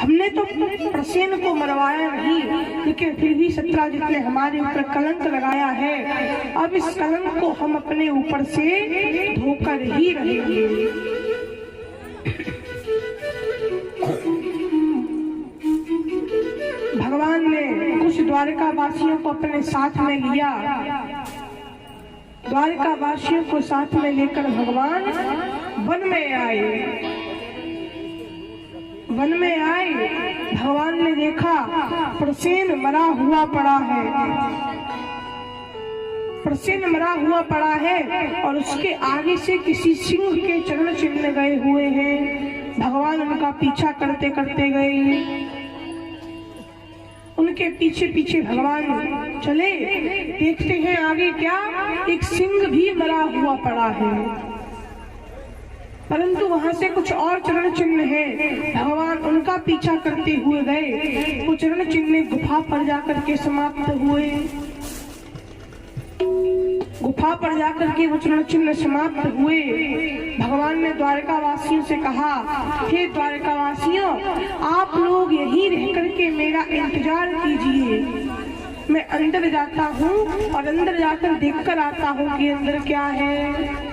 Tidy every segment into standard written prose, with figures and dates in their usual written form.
हमने तो प्रसेन को मरवाया नहीं, लेकिन फिर भी सत्राजित ने हमारे ऊपर कलंक लगाया है। अब इस कलंक को हम अपने ऊपर से धोकर ही रहेंगे। भगवान ने कुछ द्वारका वासियों को अपने साथ में लिया। द्वारका वासियों को साथ में लेकर भगवान वन में आए। वन में आए, भगवान ने देखा प्रसेन मरा हुआ पड़ा है। प्रसेन मरा हुआ पड़ा है और उसके आगे से किसी सिंह के चरण चिन्ह गए हुए हैं। भगवान उनका पीछा करते करते गए, उनके पीछे पीछे भगवान चले। देखते हैं आगे क्या, एक सिंह भी मरा हुआ पड़ा है, परंतु वहां से कुछ और चरण चिन्ह है। भगवान उनका पीछा करते हुए गए। वो चरण चिन्ह गुफा पर जाकर के समाप्त हुए। गुफा पर जाकर के वो चरण चिन्ह समाप्त हुए। भगवान ने द्वारका वासियों से कहा, हे द्वारका वासियों, आप लोग यहीं रह करके मेरा इंतजार कीजिए। मैं अंदर जाता हूँ और अंदर जाकर देखकर आता हूँ कि अंदर क्या है।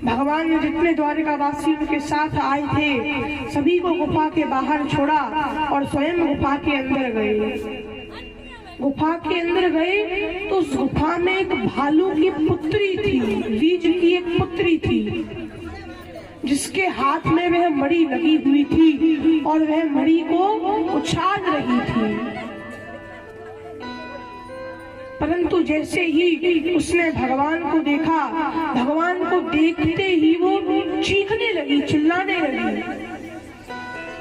भगवान ने जितने द्वारका वासी उनके साथ आए थे सभी को गुफा के बाहर छोड़ा और स्वयं गुफा के अंदर गए। गुफा के अंदर गए तो उस गुफा में एक भालू की पुत्री थी, रीछ की एक पुत्री थी, जिसके हाथ में वह मणि लगी हुई थी और वह मणि को उछाल रही थी। परंतु जैसे ही उसने भगवान को देखा, भगवान को देखते ही वो चीखने लगी, चिल्लाने लगी।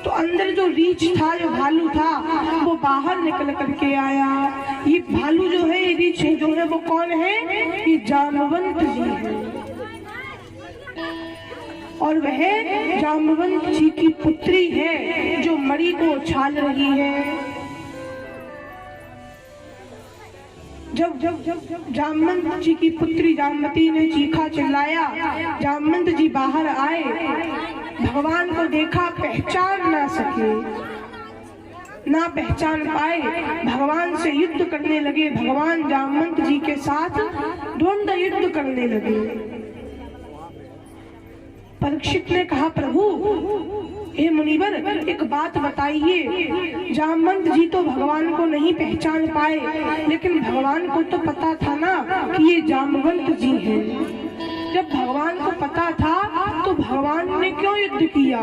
तो अंदर जो रीछ था, जो भालू था, वो बाहर निकल करके आया। ये भालू जो है, ये रीछ जो है, वो कौन है? ये जामवंत जी है और वह जामवंत जी की पुत्री है जो मणि को उछाल रही है। जब जामवंत जी की पुत्री जामवती ने चीखा चिल्लाया, जामवंत जी बाहर आए, भगवान को देखा, पहचान ना सके, ना पहचान पाए, भगवान से युद्ध करने लगे। भगवान जामवंत जी के साथ द्वंद्व युद्ध करने लगे। परीक्षित ने कहा, प्रभु हे मुनिवर, एक बात बताइए, जामवंत जी तो भगवान को नहीं पहचान पाए, लेकिन भगवान को तो पता था ना कि ये जामवंत जी हैं। जब भगवान को पता था तो भगवान ने क्यों युद्ध किया?